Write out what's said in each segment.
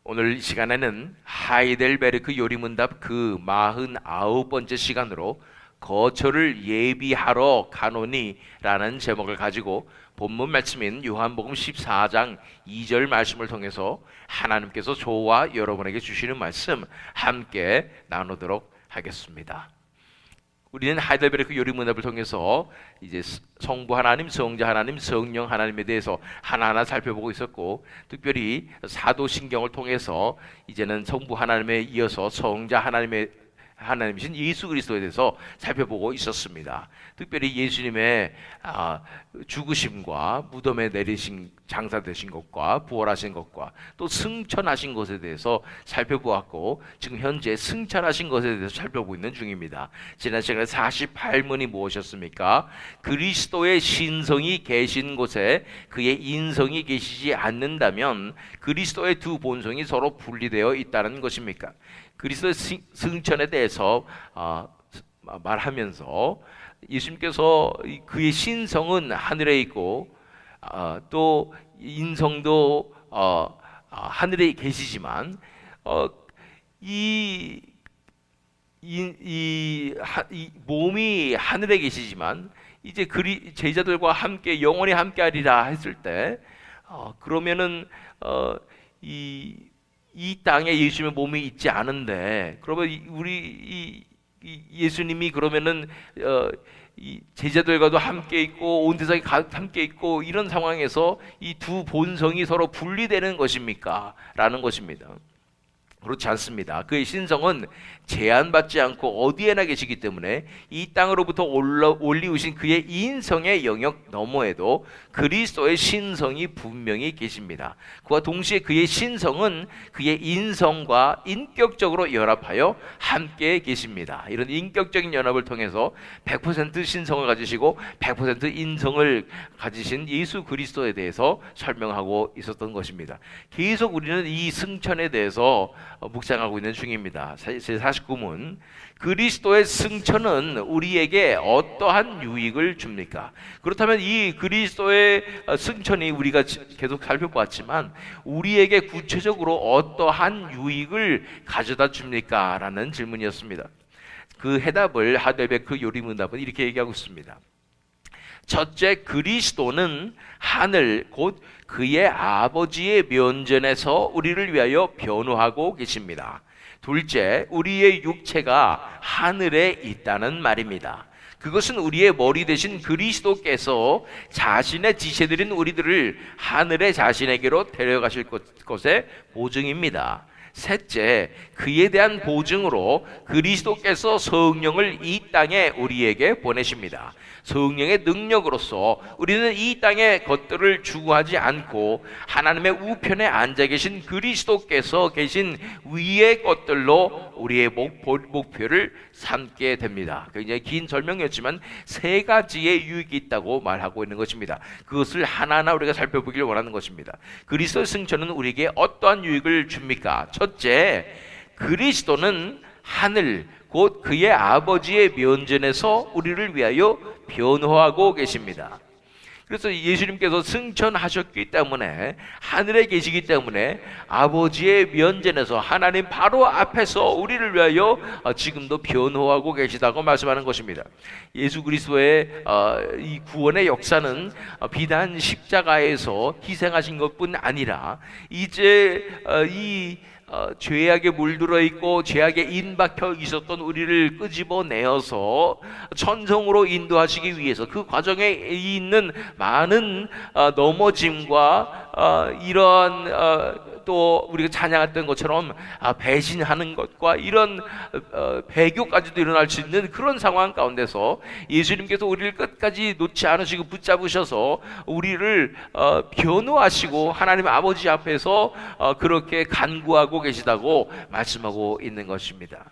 오늘 이 시간에는 하이델베르크 요리문답 그 49번째 시간으로 거처를 예비하러 가노니라는 제목을 가지고 본문 말씀인 요한복음 14장 2절 말씀을 통해서 하나님께서 저와 여러분에게 주시는 말씀 함께 나누도록 하겠습니다. 우리는 하이델베르크 요리문답을 통해서 이제 성부 하나님, 성자 하나님, 성령 하나님에 대해서 하나하나 살펴보고 있었고, 특별히 사도신경을 통해서 이제는 성부 하나님에 이어서 성자 하나님이신 예수 그리스도에 대해서 살펴보고 있었습니다. 특별히 예수님의 죽으심과 무덤에 내리신 장사되신 것과 부활하신 것과 또 승천하신 것에 대해서 살펴보았고, 지금 현재 승천하신 것에 대해서 살펴보고 있는 중입니다. 지난 시간에 48문이 무엇이었습니까? 그리스도의 신성이 계신 곳에 그의 인성이 계시지 않는다면 그리스도의 두 본성이 서로 분리되어 있다는 것입니까? 그리스도의 승천에 대해서 말하면서 예수님께서 그의 신성은 하늘에 있고 또 인성도 하늘에 계시지만 이 몸이 하늘에 계시지만 이제 제자들과 함께 영원히 함께하리라 했을 때 그러면은 이 땅에 예수님의 몸이 있지 않은데, 그러면 우리 예수님이 그러면은 이 제자들과도 함께 있고 온 세상에 함께 있고 이런 상황에서 이 두 본성이 서로 분리되는 것입니까? 라는 것입니다. 그렇지 않습니다. 그의 신성은 제한받지 않고 어디에나 계시기 때문에 이 땅으로부터 올리우신 그의 인성의 영역 너머에도 그리스도의 신성이 분명히 계십니다. 그와 동시에 그의 신성은 그의 인성과 인격적으로 연합하여 함께 계십니다. 이런 인격적인 연합을 통해서 100% 신성을 가지시고 100% 인성을 가지신 예수 그리스도에 대해서 설명하고 있었던 것입니다. 계속 우리는 이 승천에 대해서 묵상하고 있는 중입니다. 제49문, 그리스도의 승천은 우리에게 어떠한 유익을 줍니까? 그렇다면 이 그리스도의 승천이 우리가 계속 살펴봤지만 우리에게 구체적으로 어떠한 유익을 가져다 줍니까? 라는 질문이었습니다. 그 해답을 하델베르크 요리문답은 이렇게 얘기하고 있습니다. 첫째, 그리스도는 하늘 곧 그의 아버지의 면전에서 우리를 위하여 변호하고 계십니다. 둘째, 우리의 육체가 하늘에 있다는 말입니다. 그것은 우리의 머리 대신 그리스도께서 자신의 지체들인 우리들을 하늘의 자신에게로 데려가실 것의 보증입니다. 셋째, 그에 대한 보증으로 그리스도께서 성령을 이 땅에 우리에게 보내십니다. 성령의 능력으로서 우리는 이 땅의 것들을 추구하지 않고 하나님의 우편에 앉아 계신 그리스도께서 계신 위의 것들로 우리의 목표를 삼게 됩니다. 굉장히 긴 설명이었지만 세 가지의 유익이 있다고 말하고 있는 것입니다. 그것을 하나하나 우리가 살펴보기를 원하는 것입니다. 그리스도의 승천은 우리에게 어떠한 유익을 줍니까? 첫째, 그리스도는 하늘 곧 그의 아버지의 면전에서 우리를 위하여 변호하고 계십니다. 그래서 예수님께서 승천하셨기 때문에 하늘에 계시기 때문에 아버지의 면전에서 하나님 바로 앞에서 우리를 위하여 지금도 변호하고 계시다고 말씀하는 것입니다. 예수 그리스도의 이 구원의 역사는 비단 십자가에서 희생하신 것뿐 아니라 이제 이 죄악에 물들어 있고 죄악에 인박혀 있었던 우리를 끄집어내어서 천성으로 인도하시기 위해서 그 과정에 있는 많은 넘어짐과 이러한 또 우리가 찬양했던 것처럼 배신하는 것과 이런 배교까지도 일어날 수 있는 그런 상황 가운데서 예수님께서 우리를 끝까지 놓지 않으시고 붙잡으셔서 우리를 변호하시고 하나님 아버지 앞에서 그렇게 간구하고 계시다고 말씀하고 있는 것입니다.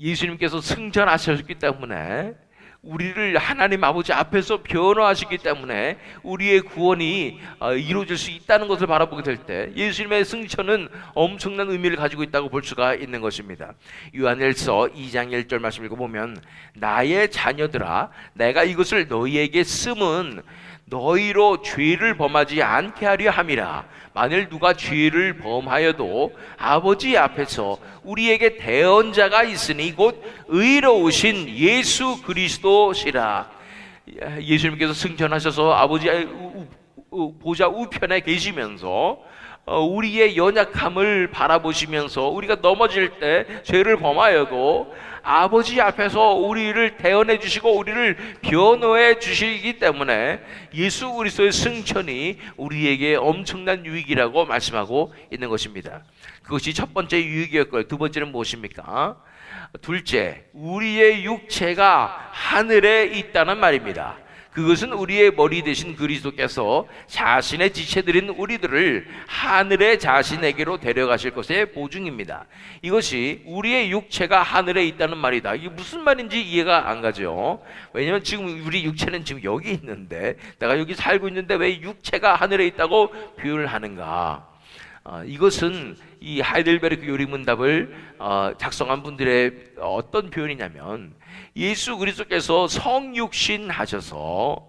예수님께서 승천하셨기 때문에 우리를 하나님 아버지 앞에서 변호하시기 때문에 우리의 구원이 이루어질 수 있다는 것을 바라보게 될 때 예수님의 승천은 엄청난 의미를 가지고 있다고 볼 수가 있는 것입니다. 요한일서 2장 1절 말씀 읽어보면 나의 자녀들아 내가 이것을 너희에게 쓰면 너희로 죄를 범하지 않게 하려 함이라. 만일 누가 죄를 범하여도 아버지 앞에서 우리에게 대언자가 있으니 곧 의로우신 예수 그리스도시라. 예수님께서 승천하셔서 아버지 보좌 우편에 계시면서 우리의 연약함을 바라보시면서 우리가 넘어질 때 죄를 범하여도 아버지 앞에서 우리를 대언해 주시고 우리를 변호해 주시기 때문에 예수 그리스도의 승천이 우리에게 엄청난 유익이라고 말씀하고 있는 것입니다. 그것이 첫 번째 유익이었고요. 두 번째는 무엇입니까? 둘째, 우리의 육체가 하늘에 있다는 말입니다. 그것은 우리의 머리 되신 그리스도께서 자신의 지체들인 우리들을 하늘의 자신에게로 데려가실 것의 보증입니다. 이것이 우리의 육체가 하늘에 있다는 말이다. 이게 무슨 말인지 이해가 안 가죠. 왜냐하면 지금 우리 육체는 지금 여기 있는데 내가 여기 살고 있는데 왜 육체가 하늘에 있다고 표현을 하는가? 이것은 이 하이델베르크 요리문답을 작성한 분들의 어떤 표현이냐면 예수 그리스도께서 성육신 하셔서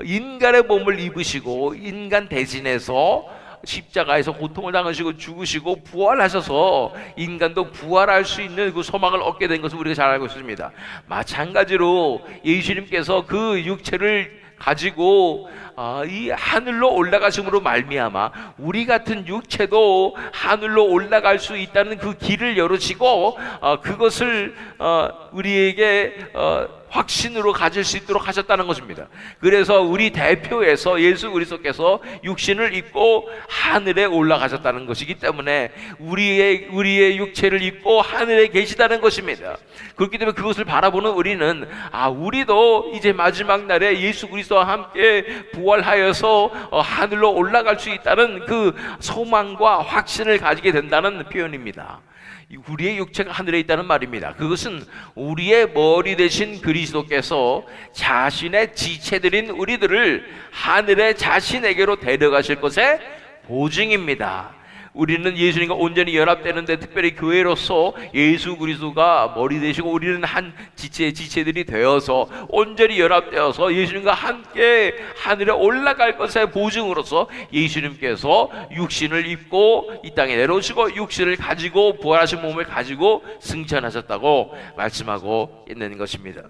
인간의 몸을 입으시고 인간 대신해서 십자가에서 고통을 당하시고 죽으시고 부활하셔서 인간도 부활할 수 있는 그 소망을 얻게 된 것을 우리가 잘 알고 있습니다. 마찬가지로 예수님께서 그 육체를 가지고 이 하늘로 올라가심으로 말미암아 우리 같은 육체도 하늘로 올라갈 수 있다는 그 길을 열으시고 그것을 우리에게 확신으로 가질 수 있도록 하셨다는 것입니다. 그래서 우리 대표에서 예수 그리스도께서 육신을 입고 하늘에 올라가셨다는 것이기 때문에 우리의 육체를 입고 하늘에 계시다는 것입니다. 그렇기 때문에 그것을 바라보는 우리는 우리도 이제 마지막 날에 예수 그리스도와 함께 부활하여서 하늘로 올라갈 수 있다는 그 소망과 확신을 가지게 된다는 표현입니다. 우리의 육체가 하늘에 있다는 말입니다. 그것은 우리의 머리 되신 그리스도께서 자신의 지체들인 우리들을 하늘의 자신에게로 데려가실 것의 보증입니다. 우리는 예수님과 온전히 연합되는데 특별히 교회로서 예수 그리스도가 머리 되시고 우리는 한 지체들이 되어서 온전히 연합되어서 예수님과 함께 하늘에 올라갈 것의 보증으로서 예수님께서 육신을 입고 이 땅에 내려오시고 육신을 가지고 부활하신 몸을 가지고 승천하셨다고 말씀하고 있는 것입니다.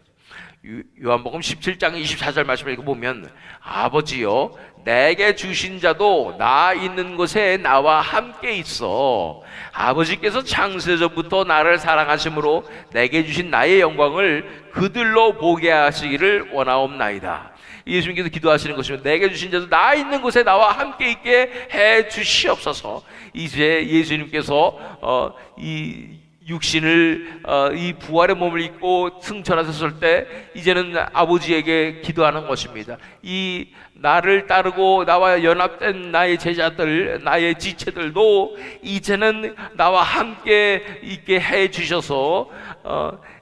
요한복음 17장 24절 말씀을 읽어보면 아버지여 내게 주신 자도 나 있는 곳에 나와 함께 있어 아버지께서 창세전부터 나를 사랑하심으로 내게 주신 나의 영광을 그들로 보게 하시기를 원하옵나이다. 예수님께서 기도하시는 것이면 내게 주신 자도 나 있는 곳에 나와 함께 있게 해 주시옵소서. 이제 예수님께서 이 육신을 이 부활의 몸을 입고 승천하셨을 때 이제는 아버지에게 기도하는 것입니다. 이 나를 따르고 나와 연합된 나의 제자들, 나의 지체들도 이제는 나와 함께 있게 해 주셔서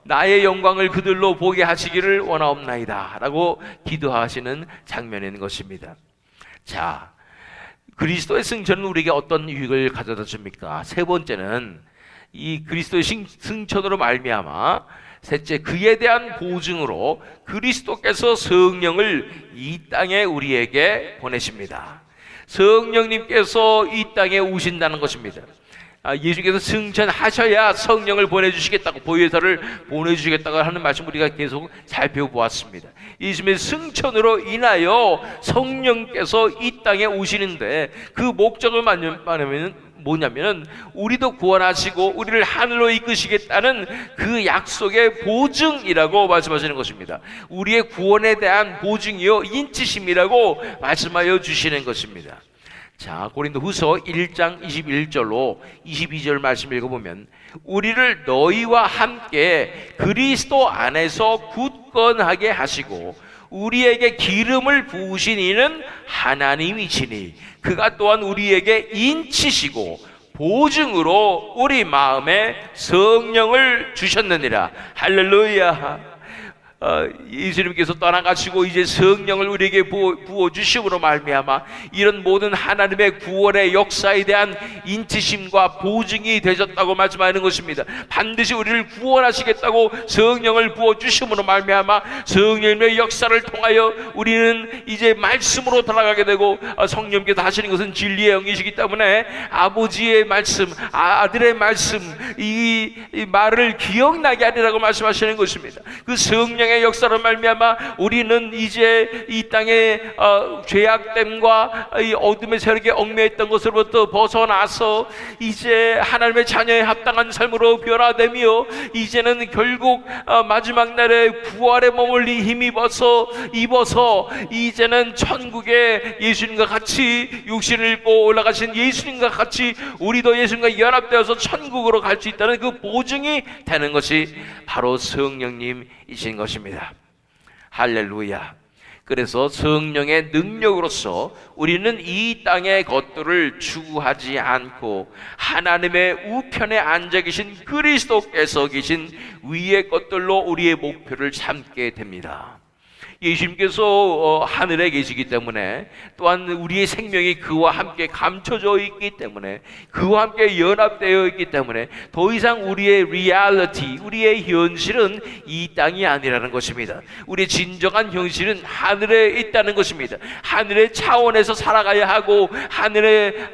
나의 영광을 그들로 보게 하시기를 원하옵나이다 라고 기도하시는 장면인 것입니다. 자, 그리스도의 승천은 우리에게 어떤 유익을 가져다 줍니까? 세 번째는 이 그리스도의 승천으로 말미암아 셋째 그에 대한 보증으로 그리스도께서 성령을 이 땅에 우리에게 보내십니다. 성령님께서 이 땅에 오신다는 것입니다. 예수께서 승천하셔야 성령을 보내주시겠다고 보혜사를 보내주시겠다고 하는 말씀 우리가 계속 살펴보았습니다. 예수님의 승천으로 인하여 성령께서 이 땅에 오시는데 그 목적을 말하면 뭐냐면은 우리도 구원하시고 우리를 하늘로 이끄시겠다는 그 약속의 보증이라고 말씀하시는 것입니다. 우리의 구원에 대한 보증이요 인치심이라고 말씀하여 주시는 것입니다. 자, 고린도후서 1장 21절로 22절 말씀 읽어보면 우리를 너희와 함께 그리스도 안에서 굳건하게 하시고 우리에게 기름을 부으신 이는 하나님이시니 그가 또한 우리에게 인치시고 보증으로 우리 마음에 성령을 주셨느니라. 할렐루야. 예수님께서 떠나가시고 이제 성령을 우리에게 부어주심으로 말미암아 이런 모든 하나님의 구원의 역사에 대한 인치심과 보증이 되셨다고 말씀하는 것입니다. 반드시 우리를 구원하시겠다고 성령을 부어주심으로 말미암아 성령의 역사를 통하여 우리는 이제 말씀으로 돌아가게 되고, 성령께서 하시는 것은 진리의 영이시기 때문에 아버지의 말씀, 아들의 말씀, 이 말을 기억나게 하리라고 말씀하시는 것입니다. 그 성령의 역사로 말미암아 우리는 이제 이 땅의 죄악됨과 이 어둠의 세력에 얽매였던 것으로부터 벗어나서 이제 하나님의 자녀에 합당한 삶으로 변화되며 이제는 결국 마지막 날에 부활의 몸을 힘입어서 이제는 천국에 예수님과 같이 육신을 입고 올라가신 예수님과 같이 우리도 예수님과 연합되어서 천국으로 갈 수 있다는 그 보증이 되는 것이 바로 성령님이신 것입니다. 할렐루야. 그래서 성령의 능력으로서 우리는 이 땅의 것들을 추구하지 않고 하나님의 우편에 앉아 계신 그리스도께서 계신 위의 것들로 우리의 목표를 삼게 됩니다. 예수님께서 하늘에 계시기 때문에, 또한 우리의 생명이 그와 함께 감춰져 있기 때문에, 그와 함께 연합되어 있기 때문에 더 이상 우리의 리얼리티, 우리의 현실은 이 땅이 아니라는 것입니다. 우리의 진정한 현실은 하늘에 있다는 것입니다. 하늘의 차원에서 살아가야 하고 하늘의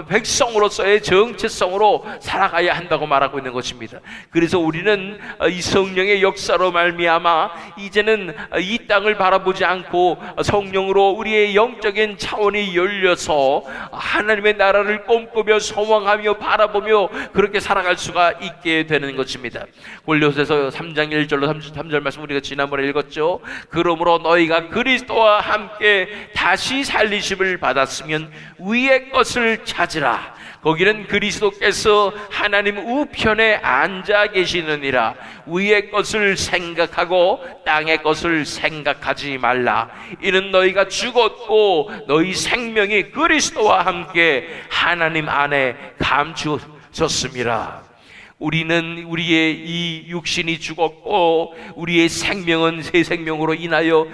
백성으로서의 정체성으로 살아가야 한다고 말하고 있는 것입니다. 그래서 우리는 이 성령의 역사로 말미암아 이제는 이 땅을 바라보지 않고 성령으로 우리의 영적인 차원이 열려서 하나님의 나라를 꿈꾸며 소망하며 바라보며 그렇게 살아갈 수가 있게 되는 것입니다. 골로새서 3장 1절로 33절 말씀 우리가 지난번에 읽었죠. 그러므로 너희가 그리스도와 함께 다시 살리심을 받았으면 위의 것을 찾으라. 거기는 그리스도께서 하나님 우편에 앉아 계시느니라. 위의 것을 생각하고 땅의 것을 생각하지 말라. 이는 너희가 죽었고 너희 생명이 그리스도와 함께 하나님 안에 감추어졌음이라. 우리는 우리의 이 육신이 죽었고 우리의 생명은 새 생명으로 인하여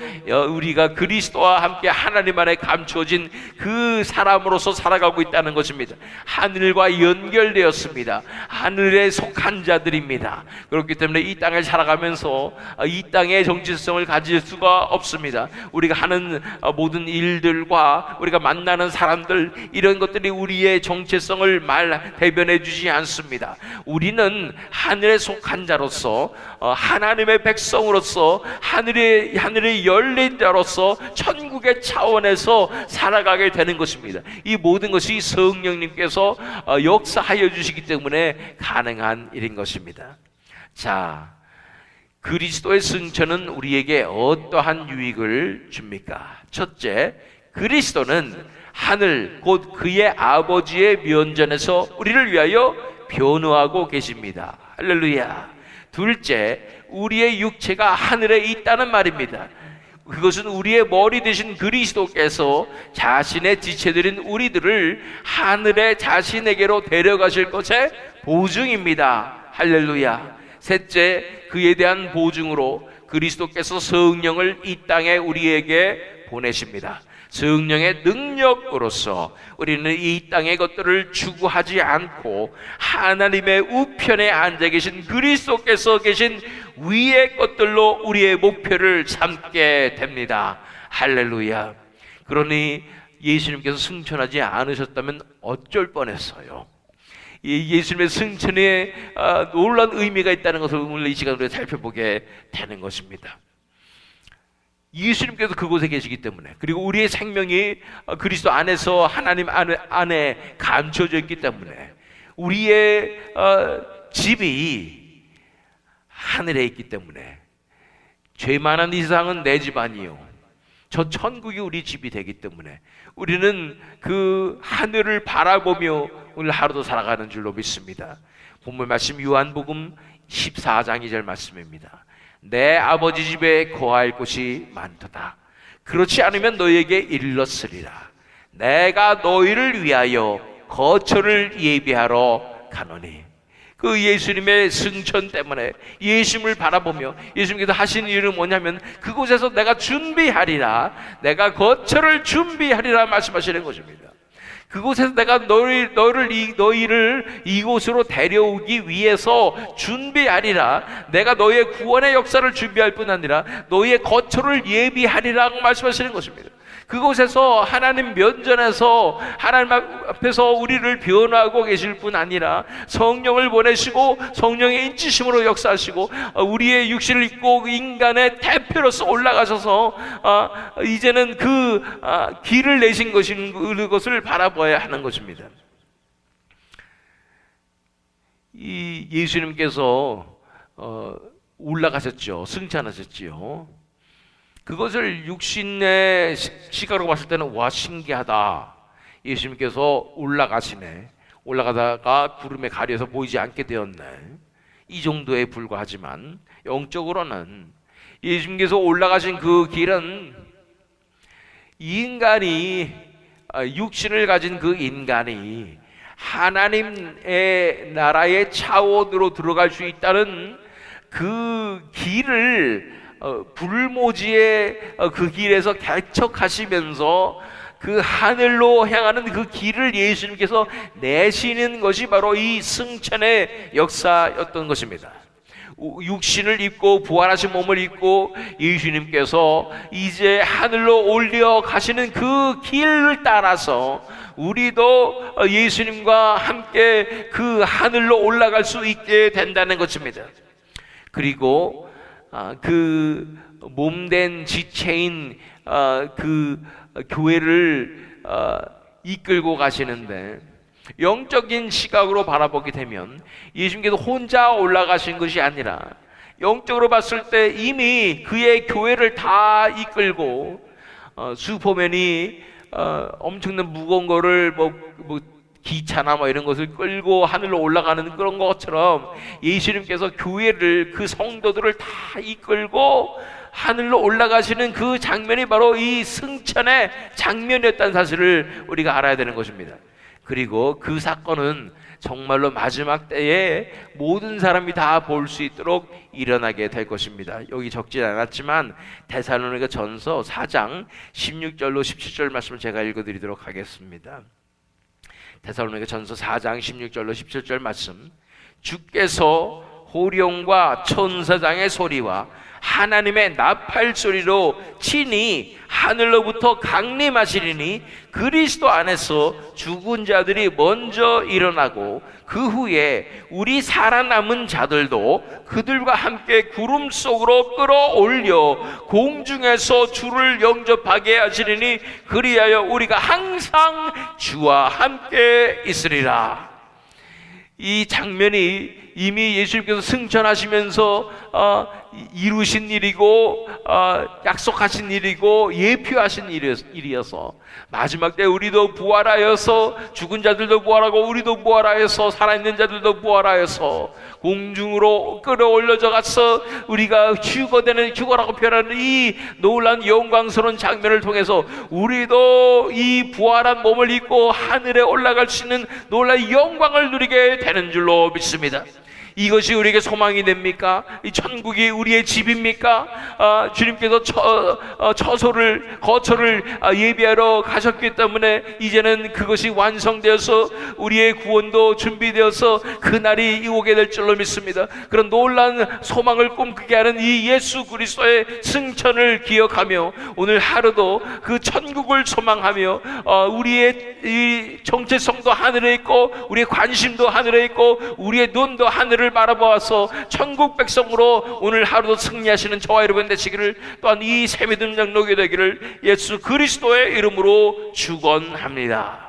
우리가 그리스도와 함께 하나님 안에 감추어진 그 사람으로서 살아가고 있다는 것입니다. 하늘과 연결되었습니다. 하늘에 속한 자들입니다. 그렇기 때문에 이 땅을 살아가면서 이 땅의 정체성을 가질 수가 없습니다. 우리가 하는 모든 일들과 우리가 만나는 사람들, 이런 것들이 우리의 정체성을 대변해 주지 않습니다. 우리는 하늘에 속한 자로서, 하나님의 백성으로서, 하늘에 열린 자로서 천국의 차원에서 살아가게 되는 것입니다. 이 모든 것이 성령님께서 역사하여 주시기 때문에 가능한 일인 것입니다. 자, 그리스도의 승천은 우리에게 어떠한 유익을 줍니까? 첫째, 그리스도는 하늘 곧 그의 아버지의 면전에서 우리를 위하여 변호하고 계십니다. 할렐루야. 둘째, 우리의 육체가 하늘에 있다는 말입니다. 그것은 우리의 머리 되신 그리스도께서 자신의 지체들인 우리들을 하늘에 자신에게로 데려가실 것의 보증입니다. 할렐루야. 셋째, 그에 대한 보증으로 그리스도께서 성령을 이 땅에 우리에게 보내십니다. 성령의 능력으로서 우리는 이 땅의 것들을 추구하지 않고 하나님의 우편에 앉아 계신 그리스도께서 계신 위의 것들로 우리의 목표를 삼게 됩니다. 할렐루야. 그러니 예수님께서 승천하지 않으셨다면 어쩔 뻔했어요. 예수님의 승천에 놀라운 의미가 있다는 것을 오늘 이 시간에 살펴보게 되는 것입니다. 예수님께서 그곳에 계시기 때문에, 그리고 우리의 생명이 그리스도 안에서 하나님 안에 감춰져 있기 때문에 우리의 집이 하늘에 있기 때문에, 죄 많은 이 세상은 내 집 아니요, 저 천국이 우리 집이 되기 때문에 우리는 그 하늘을 바라보며 오늘 하루도 살아가는 줄로 믿습니다. 본문 말씀 요한복음 14장 2절 말씀입니다. 내 아버지 집에 거할 곳이 많도다. 그렇지 않으면 너희에게 일렀으리라. 내가 너희를 위하여 거처를 예비하러 가노니. 그 예수님의 승천 때문에 예수님을 바라보며 예수님께서 하신 일은 뭐냐면 그곳에서 내가 준비하리라, 내가 거처를 준비하리라 말씀하시는 것입니다. 그곳에서 내가 너희를 이곳으로 데려오기 위해서 준비하리라, 내가 너희의 구원의 역사를 준비할 뿐 아니라 너희의 거처를 예비하리라고 말씀하시는 것입니다. 그곳에서 하나님 면전에서 하나님 앞에서 우리를 변화하고 계실 뿐 아니라 성령을 보내시고 성령의 인치심으로 역사하시고 우리의 육신을 입고 인간의 대표로서 올라가셔서 이제는 그 길을 내신 것을 바라봐야 하는 것입니다. 이 예수님께서 올라가셨죠. 승천하셨지요. 그것을 육신의 시각으로 봤을 때는 와, 신기하다. 예수님께서 올라가시네. 올라가다가 구름에 가려서 보이지 않게 되었네. 이 정도에 불과하지만 영적으로는 예수님께서 올라가신 그 길은 인간이, 육신을 가진 그 인간이 하나님의 나라의 차원으로 들어갈 수 있다는 그 길을 불모지의 그 길에서 개척하시면서 그 하늘로 향하는 그 길을 예수님께서 내시는 것이 바로 이 승천의 역사였던 것입니다. 육신을 입고 부활하신 몸을 입고 예수님께서 이제 하늘로 올려 가시는 그 길을 따라서 우리도 예수님과 함께 그 하늘로 올라갈 수 있게 된다는 것입니다. 그리고 그 몸된 지체인 그 교회를 이끌고 가시는데, 영적인 시각으로 바라보게 되면 예수님께서 혼자 올라가신 것이 아니라 영적으로 봤을 때 이미 그의 교회를 다 이끌고 슈퍼맨이 엄청난 무거운 거를 기차나 이런 것을 끌고 하늘로 올라가는 그런 것처럼 예수님께서 교회를, 그 성도들을 다 이끌고 하늘로 올라가시는 그 장면이 바로 이 승천의 장면이었다는 사실을 우리가 알아야 되는 것입니다. 그리고 그 사건은 정말로 마지막 때에 모든 사람이 다 볼 수 있도록 일어나게 될 것입니다. 여기 적진 않았지만 데살로니가 전서 4장 16절로 17절 말씀을 제가 읽어드리도록 하겠습니다. 데살로니가 전서 4장 16절로 17절 말씀. 주께서 호령과 천사장의 소리와 하나님의 나팔 소리로 친히 하늘로부터 강림하시리니 그리스도 안에서 죽은 자들이 먼저 일어나고 그 후에 우리 살아남은 자들도 그들과 함께 구름 속으로 끌어올려 공중에서 주를 영접하게 하시리니 그리하여 우리가 항상 주와 함께 있으리라. 이 장면이 이미 예수님께서 승천하시면서 이루신 일이고 약속하신 일이고 예표하신 일이어서 마지막 때 우리도 부활하여서, 죽은 자들도 부활하고 우리도 부활하여서 살아있는 자들도 부활하여서 공중으로 끌어올려져 가서 우리가 휴거라고 표현하는 이 놀라운 영광스러운 장면을 통해서 우리도 이 부활한 몸을 입고 하늘에 올라갈 수 있는 놀라운 영광을 누리게 되는 줄로 믿습니다. 이것이 우리에게 소망이 됩니까? 이 천국이 우리의 집입니까? 주님께서 거처를 예비하러 가셨기 때문에 이제는 그것이 완성되어서 우리의 구원도 준비되어서 그날이 오게 될 줄로 믿습니다. 그런 놀라운 소망을 꿈꾸게 하는 이 예수 그리스도의 승천을 기억하며 오늘 하루도 그 천국을 소망하며 우리의 이 정체성도 하늘에 있고 우리의 관심도 하늘에 있고 우리의 눈도 하늘을 바라보아서 천국 백성으로 오늘 하루도 승리하시는 저와 여러분 되시기를, 또한 이 새믿음 영록이 되기를 예수 그리스도의 이름으로 축원합니다.